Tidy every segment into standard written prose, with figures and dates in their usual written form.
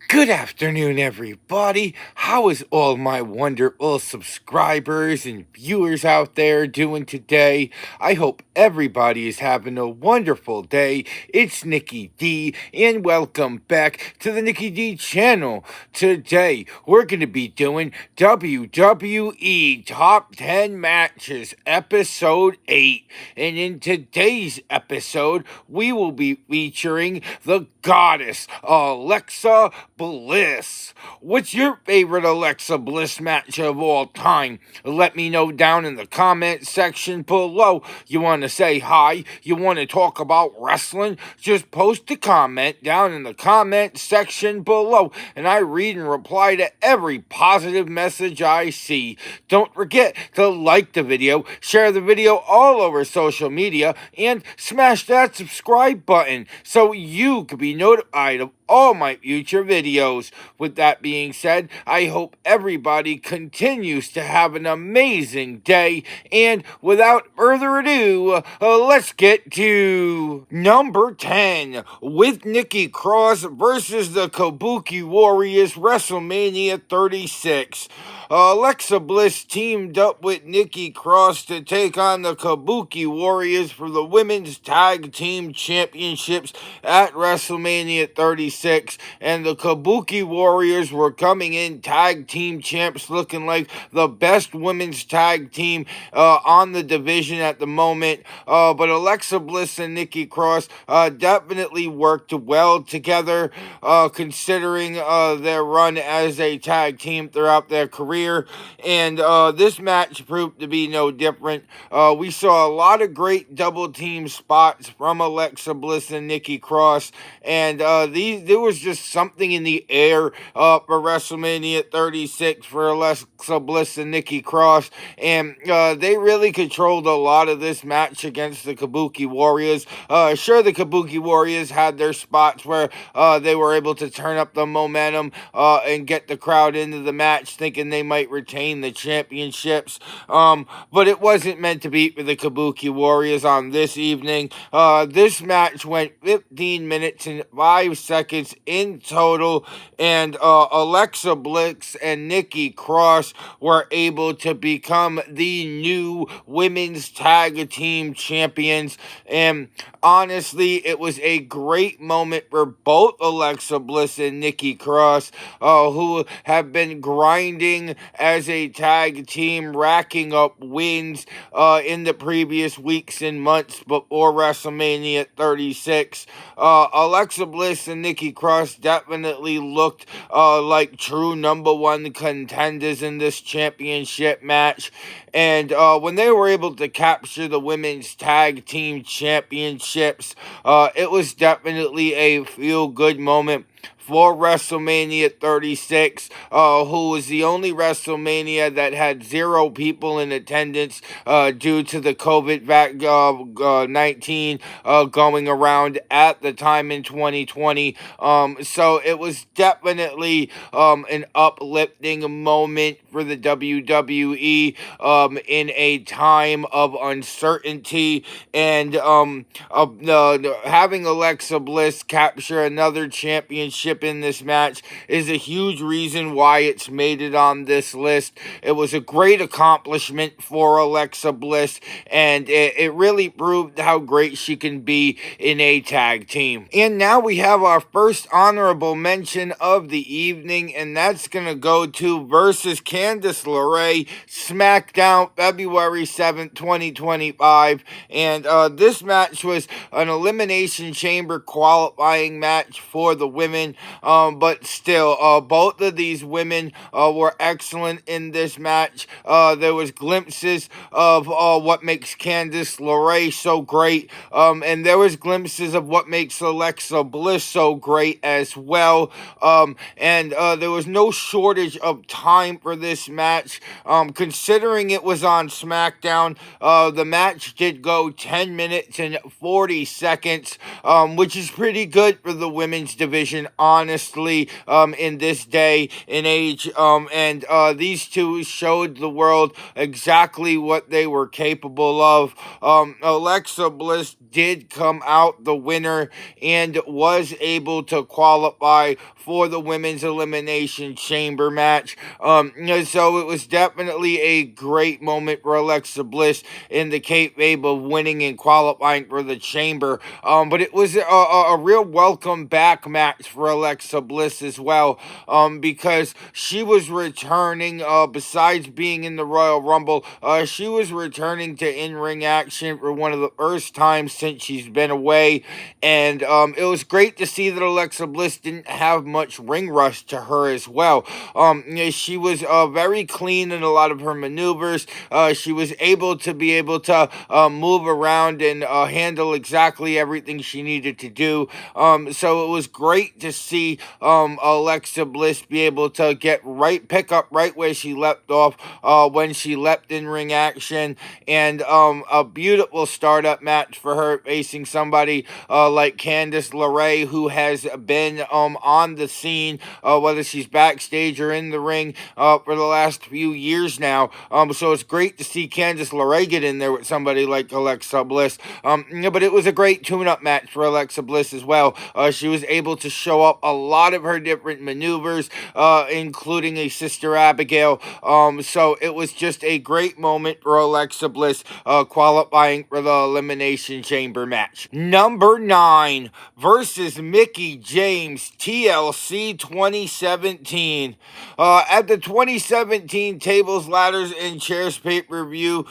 Good afternoon, everybody. How is all my wonderful subscribers and viewers out there doing today? I hope everybody is having a wonderful day. It's Nikki D, and welcome back to the Nikki D channel. Today, we're going to be doing WWE Top 10 Matches, Episode 8. And in today's episode, we will be featuring the goddess, Alexa Bliss. What's your favorite Alexa Bliss match of all time? Let me know down in the comment section below. You want to say hi? You want to talk about wrestling? Just post a comment down in the comment section below, and I read and reply to every positive message I see. Don't forget to like the video, share the video all over social media, and smash that subscribe button so you can be notified of all my future videos. With that being said, I hope everybody continues to have an amazing day, and without further ado, let's get to number 10 with Nikki Cross versus the Kabuki Warriors, WrestleMania 36. Alexa Bliss teamed up with Nikki Cross to take on the Kabuki Warriors for the Women's Tag Team Championships at WrestleMania 36, and the Kabuki Warriors were coming in tag team champs, looking like the best women's tag team on the division at the moment, but Alexa Bliss and Nikki Cross definitely worked well together, considering their run as a tag team throughout their career. And this match proved to be no different. We saw a lot of great double team spots from Alexa Bliss and Nikki Cross, and there was just something in the air for WrestleMania 36 for Alexa Bliss and Nikki Cross, and they really controlled a lot of this match against the Kabuki Warriors. Sure, the Kabuki Warriors had their spots where they were able to turn up the momentum and get the crowd into the match, thinking they might retain the championships, but it wasn't meant to be for the Kabuki Warriors on this evening. This match went 15 minutes and 5 seconds in total, and Alexa Bliss and Nikki Cross were able to become the new women's tag team champions, and honestly, it was a great moment for both Alexa Bliss and Nikki Cross, who have been grinding as a tag team, racking up wins in the previous weeks and months before WrestleMania 36. Alexa Bliss and Nikki Cross definitely looked like true number one contenders in this championship match. And when they were able to capture the women's tag team championships, it was definitely a feel-good moment for WrestleMania 36, who was the only WrestleMania that had 0 people in attendance due to the COVID-19 going around at the time in 2020. So it was definitely an uplifting moment for the WWE in a time of uncertainty, and having Alexa Bliss capture another championship in this match is a huge reason why it's made it on this list. It was a great accomplishment for Alexa Bliss, and it really proved how great she can be in a tag team. And now we have our first honorable mention of the evening, and that's going to go to versus Candice LeRae, SmackDown, February 7th, 2025. And this match was an Elimination Chamber qualifying match for the women. But still, both of these women were excellent in this match. There was glimpses of what makes Candice LeRae so great, and there was glimpses of what makes Alexa Bliss so great as well. And there was no shortage of time for this match. Considering it was on SmackDown, the match did go 10 minutes and 40 seconds, which is pretty good for the women's division women, honestly, in this day and age. And these two showed the world exactly what they were capable of. Alexa Bliss did come out the winner and was able to qualify for the women's elimination chamber match. So it was definitely a great moment for Alexa Bliss in the kayfabe of winning and qualifying for the chamber. But it was a real welcome back match for Alexa Bliss as well, because she was returning, besides being in the Royal Rumble, she was returning to in-ring action for one of the first times since she's been away. And it was great to see that Alexa Bliss didn't have much ring rust to her as well. She was very clean in a lot of her maneuvers. She was able to move around and handle exactly everything she needed to do. So it was great to see Alexa Bliss be able to pick up right where she left off when she leapt in ring action, and a beautiful startup match for her facing somebody like Candice LeRae, who has been on the scene, whether she's backstage or in the ring, for the last few years now. So it's great to see Candice LeRae get in there with somebody like Alexa Bliss. But it was a great tune-up match for Alexa Bliss as well. She was able to show up a lot of her different maneuvers, including a Sister Abigail. So it was just a great moment for Alexa Bliss, qualifying for the Elimination Chamber match. Number 9 versus Mickie James, TLC 2017. At the 2017 Tables, Ladders, and Chairs pay-per-view,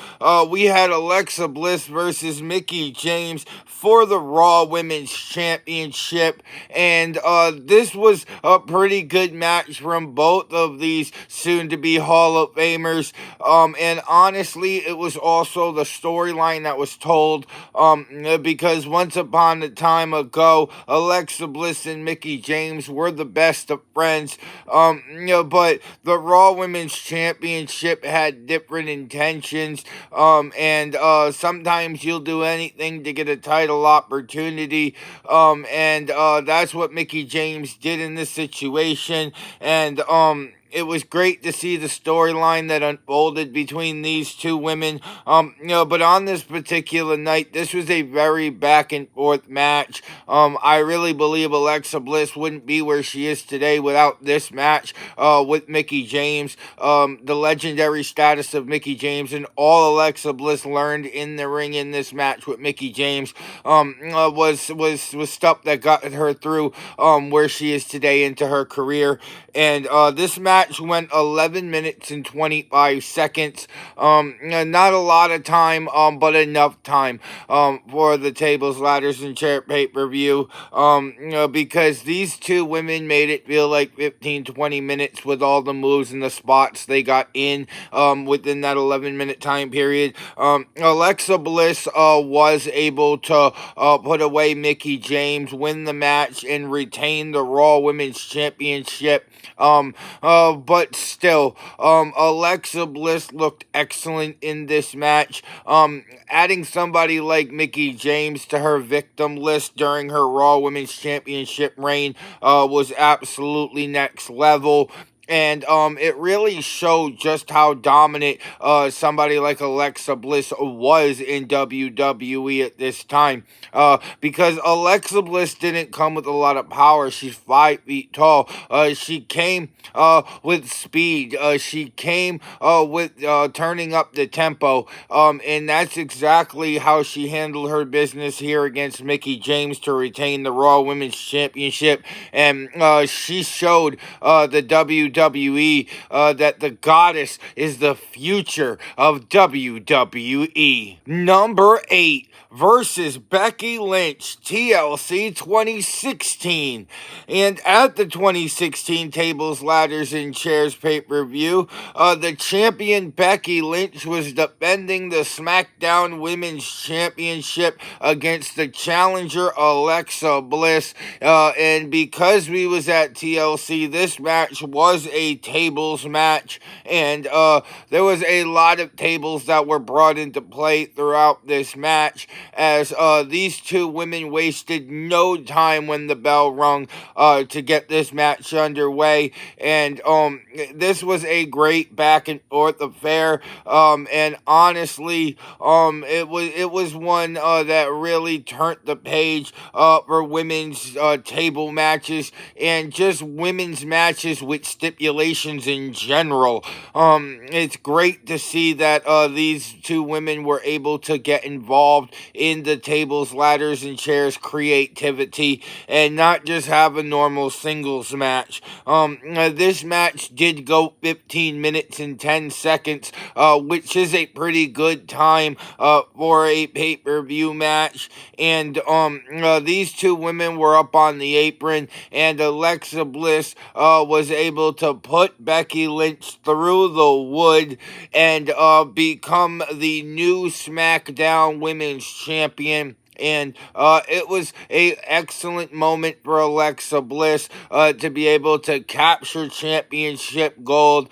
we had Alexa Bliss versus Mickie James for the Raw Women's Championship, and this was a pretty good match from both of these soon-to-be Hall of Famers, and honestly, it was also the storyline that was told, because once upon a time ago, Alexa Bliss and Mickie James were the best of friends, but the Raw Women's Championship had different intentions, and sometimes you'll do anything to get a title opportunity, and that's what Mickie James did in this situation, and it was great to see the storyline that unfolded between these two women. But on this particular night, this was a very back and forth match. I really believe Alexa Bliss wouldn't be where she is today without this match with Mickie James. The legendary status of Mickie James and all Alexa Bliss learned in the ring in this match with Mickie James was stuff that got her through where she is today into her career. And this match went 11 minutes and 25 seconds. Not a lot of time, but enough time for the Tables, Ladders, and Chair pay-per-view, because these two women made it feel like 15-20 minutes with all the moves and the spots they got in within that 11-minute time period. Alexa Bliss was able to put away Mickie James, win the match, and retain the Raw Women's Championship. But still, Alexa Bliss looked excellent in this match. Adding somebody like Mickie James to her victim list during her Raw Women's Championship reign was absolutely next level. And it really showed just how dominant somebody like Alexa Bliss was in WWE at this time. Because Alexa Bliss didn't come with a lot of power. She's 5 feet tall. She came with speed. She came with turning up the tempo. And that's exactly how she handled her business here against Mickie James to retain the Raw Women's Championship. And she showed the WWE that the goddess is the future of WWE. Number 8 versus Becky Lynch, TLC 2016. And at the 2016 Tables, Ladders, and Chairs pay-per-view, the champion Becky Lynch was defending the SmackDown Women's Championship against the challenger Alexa Bliss. And because we was at TLC, this match was was a tables match, and there was a lot of tables that were brought into play throughout this match, as these two women wasted no time when the bell rung to get this match underway. And this was a great back and forth affair, and honestly, it was one that really turned the page for women's table matches and just women's matches with stipulations in general. It's great to see that these two women were able to get involved in the tables, ladders, and chairs creativity and not just have a normal singles match. This match did go 15 minutes and 10 seconds, which is a pretty good time for a pay-per-view match. And these two women were up on the apron, and Alexa Bliss was able to put Becky Lynch through the wood and become the new SmackDown Women's Champion. And it was a excellent moment for Alexa Bliss to be able to capture championship gold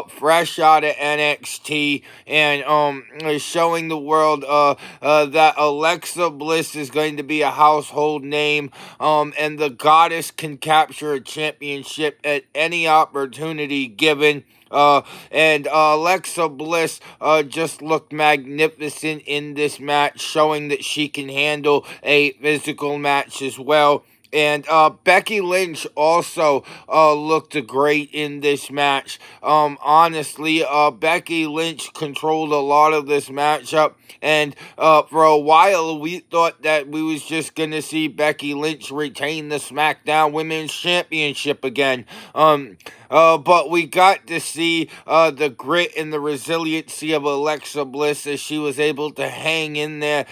fresh out of NXT, and showing the world that Alexa Bliss is going to be a household name, and the goddess can capture a championship at any opportunity given. And Alexa Bliss just looked magnificent in this match, showing that she can handle a physical match as well. And Becky Lynch also looked great in this match. Honestly, Becky Lynch controlled a lot of this matchup, and for a while we thought that we was just gonna see Becky Lynch retain the SmackDown Women's Championship again. But we got to see the grit and the resiliency of Alexa Bliss as she was able to hang in there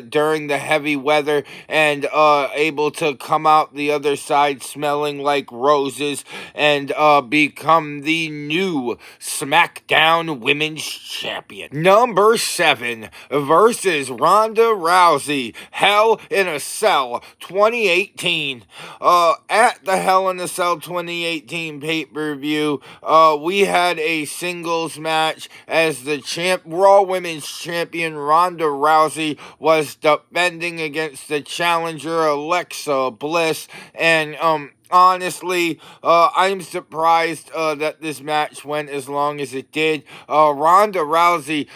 during the heavy weather and able to come out the other side smelling like roses and become the new SmackDown Women's Champion. Number 7 versus Ronda Rousey, Hell in a Cell 2018. At the Hell in a Cell 2018 pay-per-view, we had a singles match as the Raw Women's Champion Ronda Rousey was defending against the challenger Alexa Bliss, and honestly, I'm surprised that this match went as long as it did. Ronda Rousey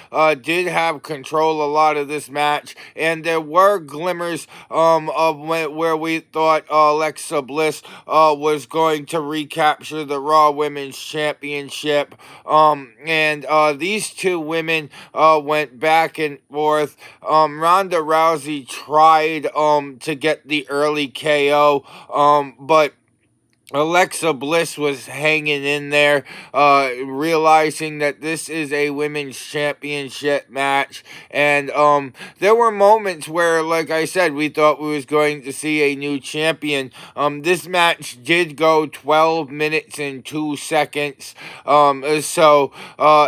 did have control a lot of this match, and there were glimmers of where we thought Alexa Bliss was going to recapture the Raw Women's Championship. And these two women went back and forth. Ronda Rousey tried to get the early KO, but Alexa Bliss was hanging in there, realizing that this is a women's championship match. And there were moments where, like I said, we thought we was going to see a new champion. This match did go 12 minutes and 2 seconds. So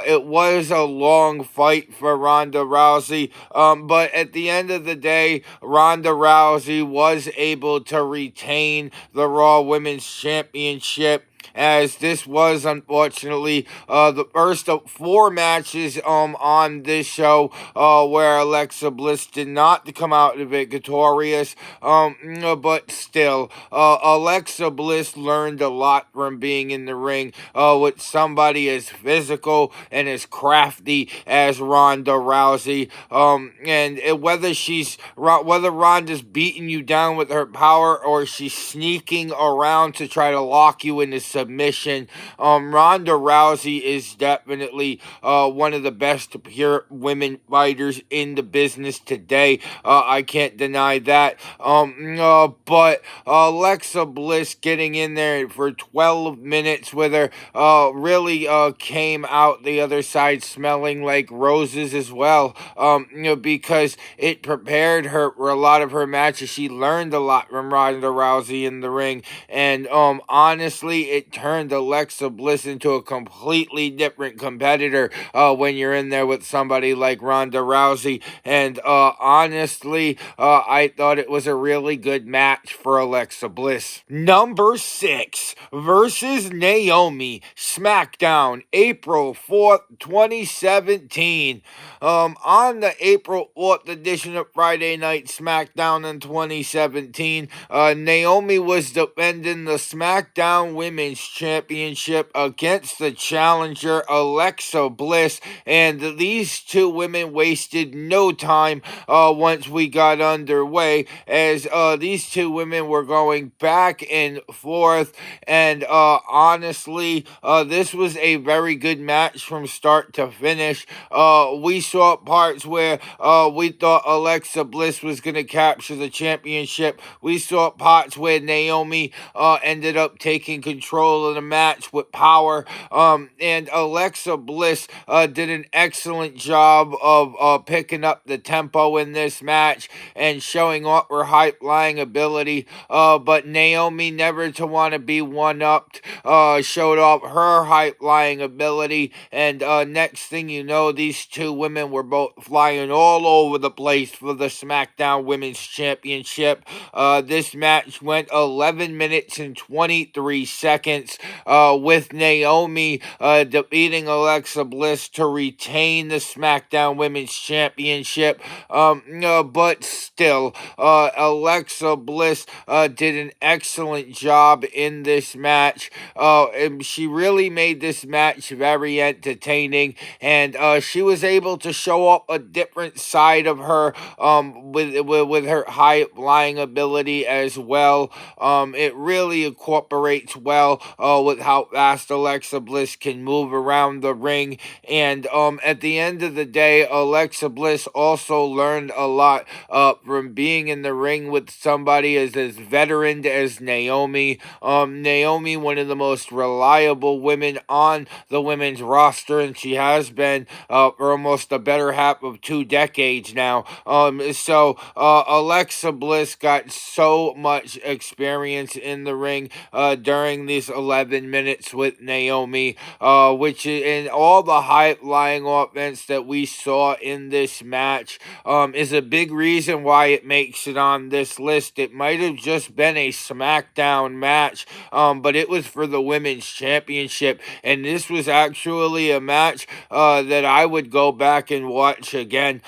it was a long fight for Ronda Rousey. But at the end of the day, Ronda Rousey was able to retain the Raw Women's Championship, as this was unfortunately the first of 4 matches on this show where Alexa Bliss did not come out victorious. But still, Alexa Bliss learned a lot from being in the ring with somebody as physical and as crafty as Ronda Rousey. And whether Ronda's beating you down with her power or she's sneaking around to try to lock you into submission, Ronda Rousey is definitely one of the best pure women fighters in the business today. I can't deny that. But Alexa Bliss getting in there for 12 minutes with her really came out the other side smelling like roses as well. Because it prepared her for a lot of her matches. She learned a lot from Ronda Rousey in the ring, and honestly, it turned Alexa Bliss into a completely different competitor when you're in there with somebody like Ronda Rousey. And honestly, I thought it was a really good match for Alexa Bliss. Number 6 versus Naomi, SmackDown, April 4th, 2017. On the April 4th edition of Friday Night SmackDown in 2017, Naomi was defending the SmackDown Women's Championship against the challenger Alexa Bliss, and these two women wasted no time once we got underway, as these two women were going back and forth, and honestly, this was a very good match from start to finish. We saw parts where we thought Alexa Bliss was going to capture the championship. We saw parts where Naomi ended up taking control of the match with power. And Alexa Bliss did an excellent job of picking up the tempo in this match and showing off her high-flying ability. But Naomi, never to want to be one-upped, showed off her high-flying ability. And next thing you know, these two women were both flying all over the place for the SmackDown Women's Championship. This match went 11 minutes and 23 seconds, with Naomi defeating Alexa Bliss to retain the SmackDown Women's Championship. But still, Alexa Bliss did an excellent job in this match. And she really made this match very entertaining, and she was able to show up a different side of her with her high flying ability as well. It really incorporates well with how fast Alexa Bliss can move around the ring, and at the end of the day, Alexa Bliss also learned a lot from being in the ring with somebody as veteran as Naomi. Naomi, one of the most reliable women on the women's roster, and she has been for almost the better half of 2 decades now. So Alexa Bliss got so much experience in the ring during these 11 minutes with Naomi, which in all the high-flying offense that we saw in this match is a big reason why it makes it on this list. It might have just been a SmackDown match, but it was for the Women's Championship, and this was actually a match that I would go back and watch again,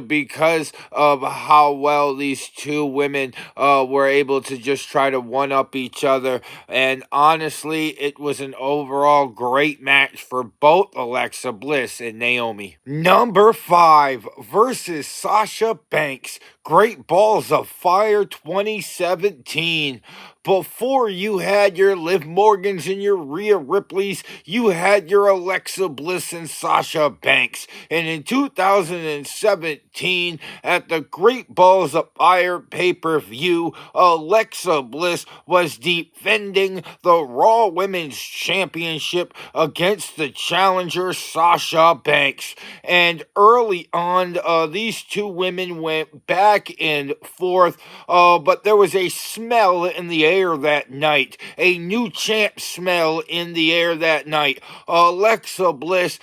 because of how well these two women were able to just try to one-up each other. And honestly, it was an overall great match for both Alexa Bliss and Naomi. Number 5 versus Sasha Banks, Great Balls of Fire 2017. Before you had your Liv Morgans and your Rhea Ripleys, you had your Alexa Bliss and Sasha Banks. And in 2017, at the Great Balls of Fire pay-per-view, Alexa Bliss was defending the Raw Women's Championship against the challenger Sasha Banks. And early on, these two women went back and forth, but there was a smell in the air that night, a new champ smell in the air that night. Alexa Bliss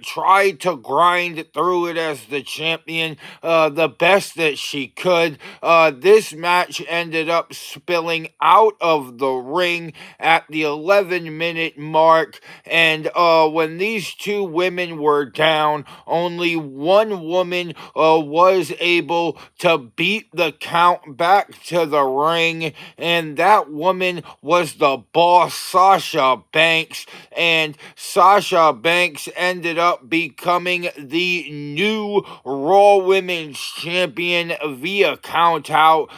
tried to grind through it as the champion the best that she could. This match ended up spilling out of the ring at the 11-minute mark, and when these two women were down, only one woman was able to beat the count back to the ring, and that woman was the boss, Sasha Banks. And Sasha Banks ended up becoming the new Raw Women's Champion via countout.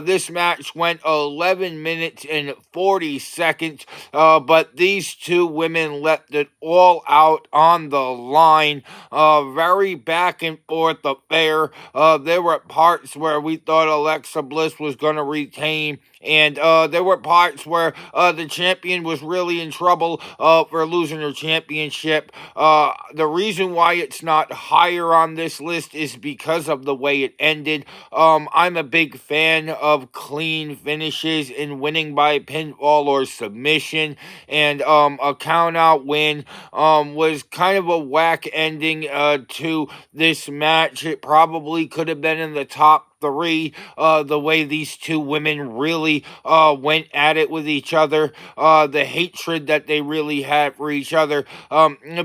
This match went 11 minutes and 40 seconds, but these two women left it all out on the line. Very back and forth affair. There were parts where we thought Alexa Bliss was going to retain, and there were parts where the champion was really in trouble for losing her championship. The reason why it's not higher on this list is because of the way it ended. I'm a big fan of clean finishes and winning by pinfall or submission, and a count out win was kind of a whack ending to this match. It probably could have been in the top three, the way these two women really went at it with each other, the hatred that they really had for each other.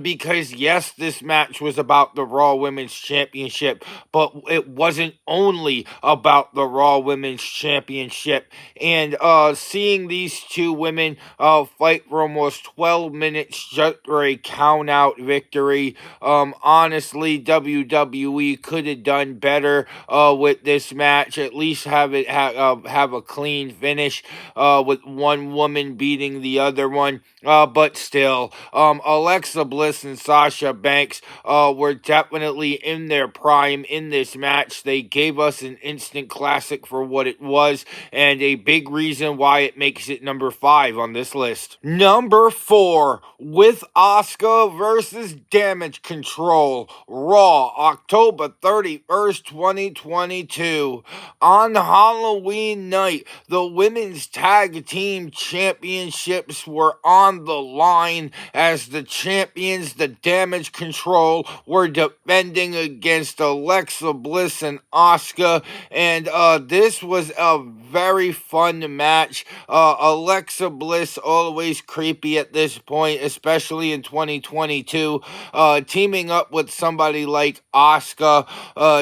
Because yes, this match was about the Raw Women's Championship, but it wasn't only about the Raw Women's Championship. And seeing these two women fight for almost 12 minutes just for a count out victory, honestly, WWE could have done better with this match. At least have it have a clean finish with one woman beating the other one. But still, Alexa Bliss and Sasha Banks were definitely in their prime in this match. They gave us an instant classic for what it was, and a big reason why it makes it number 5 on this list. Number 4, with Asuka versus Damage Control, Raw, October 31st, 2022. On Halloween night, the Women's Tag Team Championships were on the line as the champions, the Damage Control, were defending against Alexa Bliss and Asuka, and this was a very fun match. Alexa Bliss, always creepy at this point, especially in 2022, teaming up with somebody like Asuka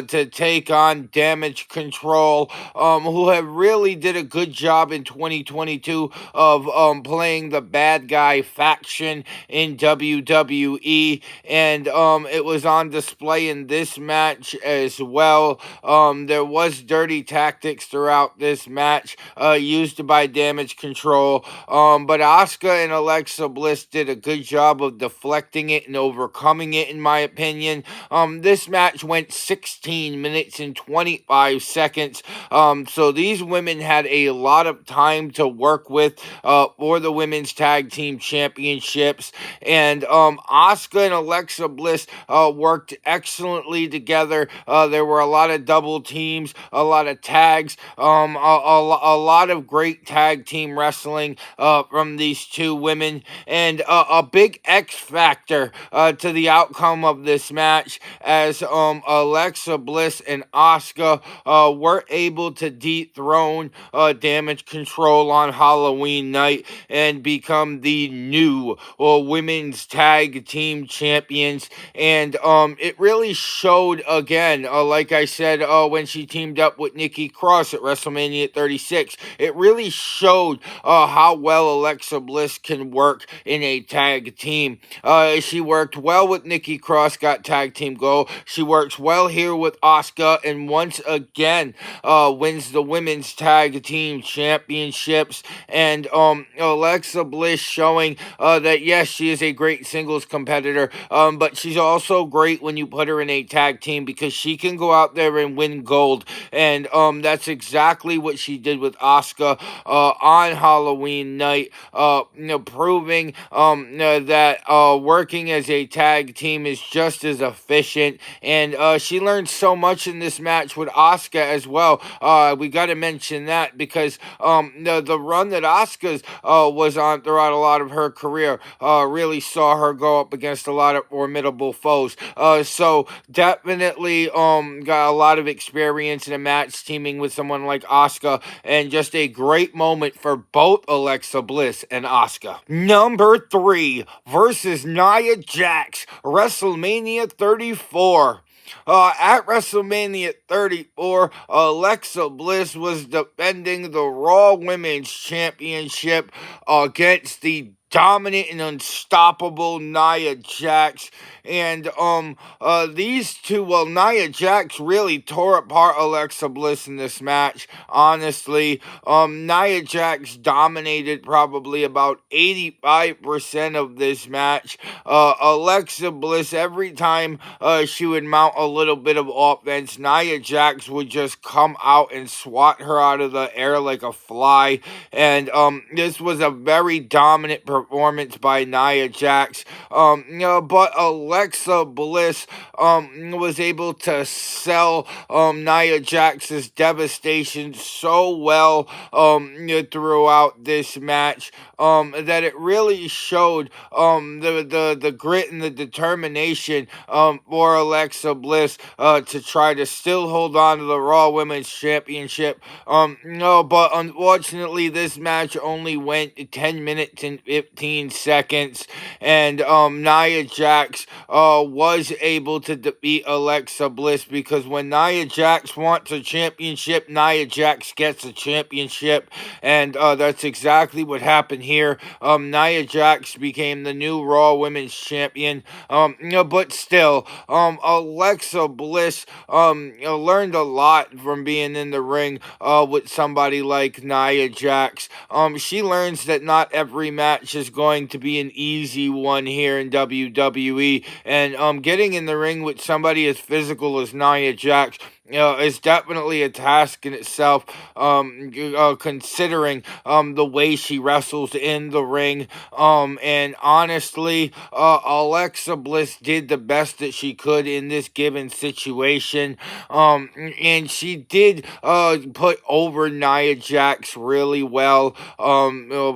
to take on Damage Control, who have really did a good job in 2022 of playing the bad guy faction in WWE, and it was on display in this match as well. There was dirty tactics throughout this match used by Damage Control, but Asuka and Alexa Bliss did a good job of deflecting it and overcoming it, in my opinion. This match went 16 minutes and 25 seconds, so these women had a lot of time to work with for the Women's Tag Team Championships, and Asuka and Alexa Bliss worked excellently together. There were a lot of double teams, a lot of tags, a lot of great tag team wrestling from these two women, and a big X factor to the outcome of this match, as Alexa Bliss and Asuka were able to dethrone Damage Control on Halloween night and become the new Women's Tag Team Champions. And it really showed again, like I said, when she teamed up with Nikki Cross at WrestleMania 36, it really showed how well Alexa Bliss can work in a tag team. She worked well with Nikki Cross, got tag team gold. She works well here with Asuka, and once again wins the Women's Tag Team Championships. And Alexa Bliss showing that yes, she is a great singles competitor, but she's also great when you put her in a tag team, because she can go out there and win gold, and that's exactly what she did with Asuka on Halloween night, proving that working as a tag team is just as efficient, and she learned so much in this match with Asuka as well. We got to mention that, because the run that Asuka's was on throughout a lot of her career really saw her go up against a lot of formidable foes. So definitely got a lot of experience in a match teaming with someone like Asuka, and just a great moment for both Alexa Bliss and Asuka. Number 3, versus Nia Jax, WrestleMania 34. At WrestleMania 34, Alexa Bliss was defending the Raw Women's Championship against the dominant and unstoppable Nia Jax. And these two, well, Nia Jax really tore apart Alexa Bliss in this match. Honestly, Nia Jax dominated probably about 85% of this match. Alexa Bliss, every time she would mount a little bit of offense, Nia Jax would just come out and swat her out of the air like a fly. And this was a very dominant performance by Nia Jax. But Alexa Bliss was able to sell Nia Jax's devastation so well throughout this match that it really showed the grit and the determination for Alexa Bliss to try to still hold on to the Raw Women's Championship. No, but unfortunately, this match only went 10 minutes and 15 seconds, and Nia Jax was able to defeat Alexa Bliss, because when Nia Jax wants a championship, Nia Jax gets a championship, and that's exactly what happened here. Nia Jax became the new Raw Women's Champion, but still, Alexa Bliss learned a lot from being in the ring with somebody like Nia Jax. She learns that not every match is going to be an easy one here in WWE, and getting in the ring with somebody as physical as Nia Jax is definitely a task in itself, considering the way she wrestles in the ring. And honestly, Alexa Bliss did the best that she could in this given situation. And she did put over Nia Jax really well,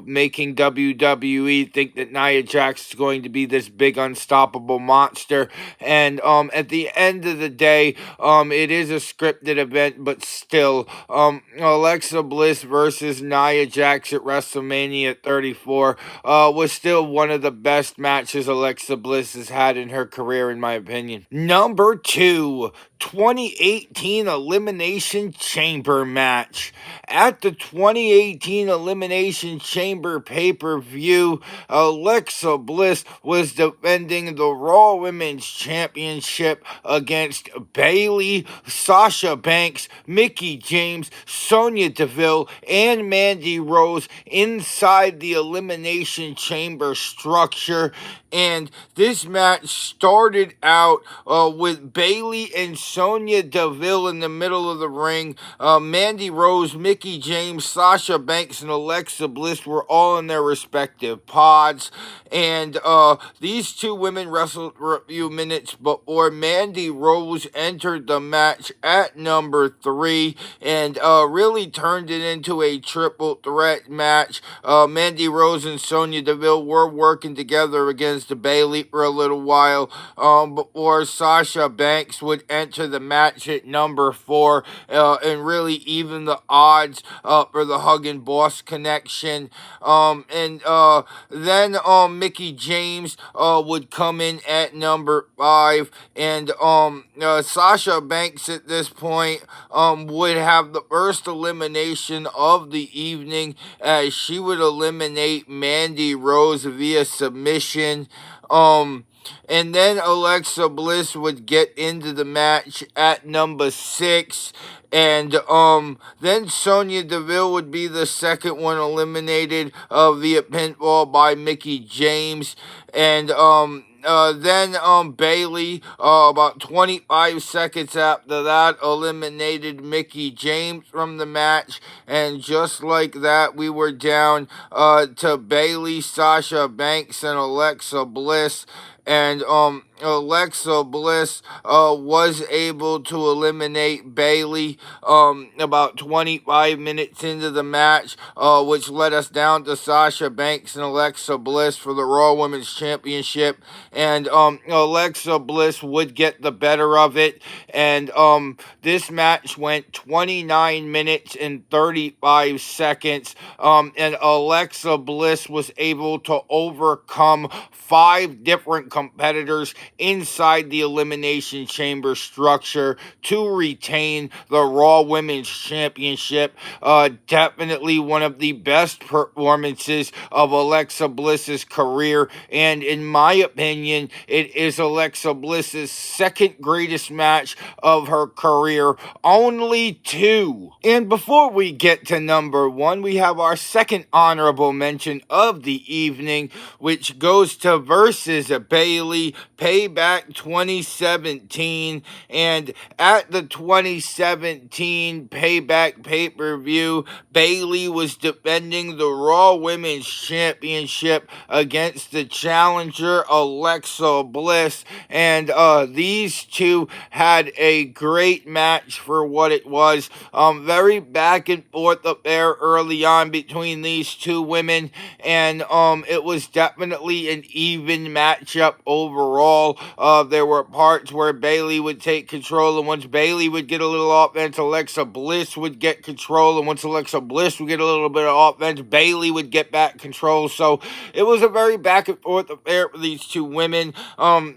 making WWE think that Nia Jax is going to be this big unstoppable monster. And at the end of the day, it is a scripted event, but still, Alexa Bliss versus Nia Jax at WrestleMania 34 was still one of the best matches Alexa Bliss has had in her career, in my opinion. Number 2, 2018 Elimination Chamber match. At the 2018 Elimination Chamber pay-per-view, Alexa Bliss was defending the Raw Women's Championship against Bayley, Sasha Banks, Mickie James, Sonya Deville, and Mandy Rose inside the Elimination Chamber structure. And this match started out with Bayley and Sonya Deville in the middle of the ring. Mandy Rose, Mickie James, Sasha Banks, and Alexa Bliss were all in their respective pods. And these two women wrestled for a few minutes before Mandy Rose entered the match at number 3 and really turned it into a triple threat match. Mandy Rose and Sonya Deville were working together against Bayley for a little while before Sasha Banks would enter the match at number 4 and really even the odds for the Hug and Boss connection. And then Mickie James would come in at number 5, and Sasha Banks at this point would have the first elimination of the evening, as she would eliminate Mandy Rose via submission. And then Alexa Bliss would get into the match at number 6. And then Sonya Deville would be the second one eliminated via pinfall by Mickie James. And then Bayley, about 25 seconds after that, eliminated Mickie James from the match. And just like that, we were down to Bayley, Sasha Banks, and Alexa Bliss. And Alexa Bliss was able to eliminate Bayley about 25 minutes into the match, which led us down to Sasha Banks and Alexa Bliss for the Raw Women's Championship. And Alexa Bliss would get the better of it. And this match went 29 minutes and 35 seconds. And Alexa Bliss was able to overcome 5 different competitors inside the Elimination Chamber structure to retain the Raw Women's Championship. Definitely one of the best performances of Alexa Bliss's career, and in my opinion, it is Alexa Bliss's second greatest match of her career, only two. And before we get to number one, we have our second honorable mention of the evening, which goes to versus Bayley, Payback 2017. And at the 2017 Payback pay-per-view, Bayley was defending the Raw Women's Championship against the challenger Alexa Bliss, and these two had a great match for what it was. Very back and forth up there early on between these two women, and it was definitely an even matchup overall. There were parts where Bayley would take control, and once Bayley would get a little offense, Alexa Bliss would get control, and once Alexa Bliss would get a little bit of offense, Bayley would get back control. So it was a very back and forth affair for these two women.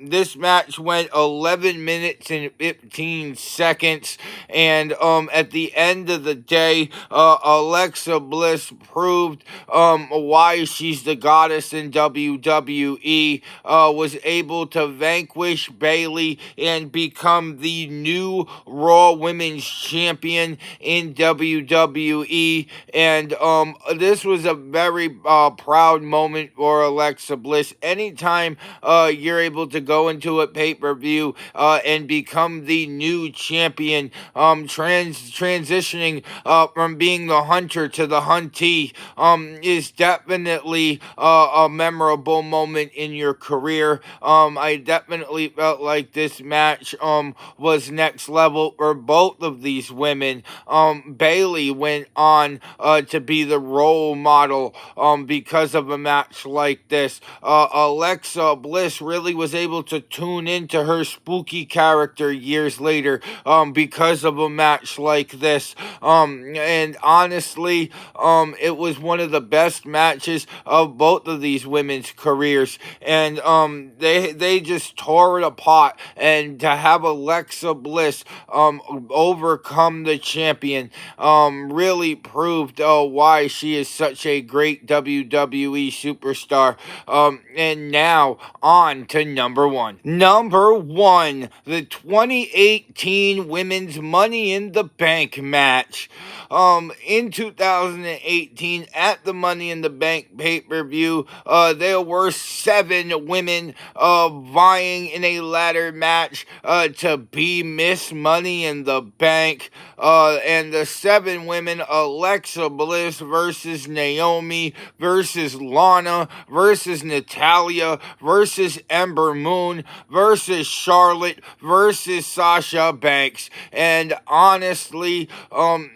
This match went 11 minutes and 15 seconds, and at the end of the day, Alexa Bliss proved why she's the goddess in WWE, was able to vanquish Bayley and become the new Raw Women's Champion in WWE, and this was a very proud moment for Alexa Bliss. Anytime you're able to go into a pay-per-view and become the new champion, transitioning from being the hunter to the huntee is definitely a memorable moment in your career. I definitely felt like this match was next level for both of these women. Bayley went on to be the role model because of a match like this. Alexa Bliss really was able to tune into her spooky character years later because of a match like this. And honestly, it was one of the best matches of both of these women's careers, and they just tore it apart. And to have Alexa Bliss overcome the champion really proved why she is such a great WWE superstar. And now on to number one. Number one, the 2018 Women's Money in the Bank match. In 2018, at the Money in the Bank pay-per-view, there were 7 women vying in a ladder match to be Miss Money in the Bank. And the 7 women, Alexa Bliss versus Naomi, versus Lana, versus Natalya, versus Ember Moon, versus Charlotte, versus Sasha Banks. And honestly,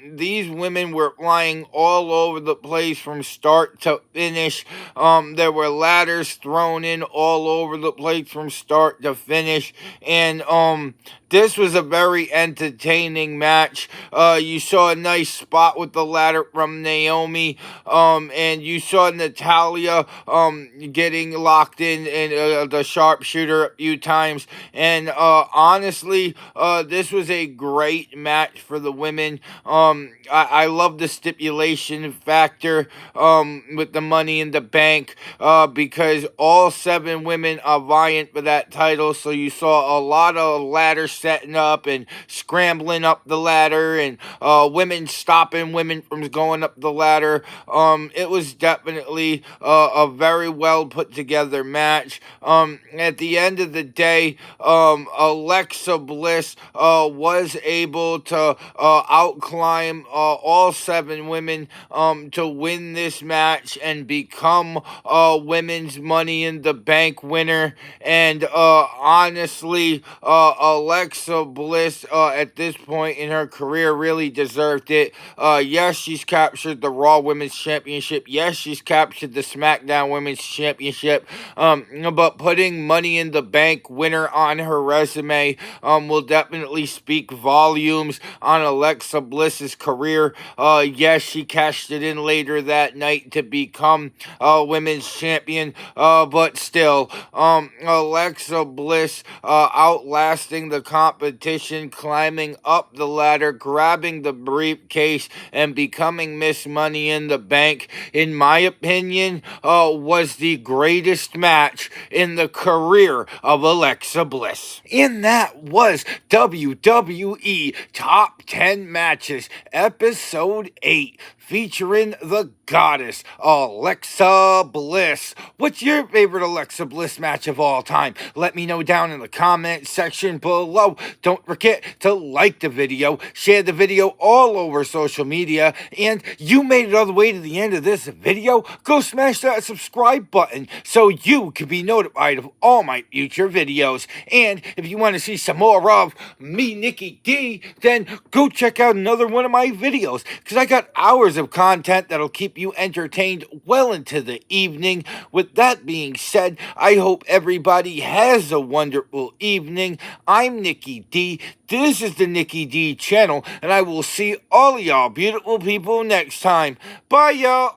these women were flying all over the place from start to finish. There were ladders thrown in all over the place from start to finish. And this was a very entertaining match. You saw a nice spot with the ladder from Naomi, and you saw Natalya getting locked in the sharpshooter a few times. And honestly, this was a great match for the women. I love the stipulation factor with the Money in the Bank because all 7 women are vying for that title. So you saw a lot of ladders setting up and scrambling up the ladder, and women stopping women from going up the ladder. It was definitely a very well put together match. At the end of the day, Alexa Bliss was able to outclimb all 7 women to win this match and become Women's Money in the Bank winner. And honestly, Alexa Bliss at this point in her career really deserved it. Yes, she's captured the Raw Women's Championship. Yes, she's captured the SmackDown Women's Championship. But putting Money in the Bank winner on her resume will definitely speak volumes on Alexa Bliss's career. Yes, she cashed it in later that night to become Women's Champion. But still, Alexa Bliss outlasting the competition, climbing up the ladder, grabbing the briefcase, and becoming Miss Money in the Bank, in my opinion, was the greatest match in the career of Alexa Bliss. And that was WWE Top 10 Matches, Episode 8, featuring the goddess, Alexa Bliss. What's your favorite Alexa Bliss match of all time? Let me know down in the comment section below. Don't forget to like the video, share the video all over social media, and you made it all the way to the end of this video, go smash that subscribe button so you can be notified of all my future videos. And if you want to see some more of me, Nikki D, then go check out another one of my videos, because I got hours of content that'll keep you entertained well into the evening. With that being said, I hope everybody has a wonderful evening. I'm Nikki D. This is the Nikki D channel, and I will see all y'all beautiful people next time. Bye, y'all.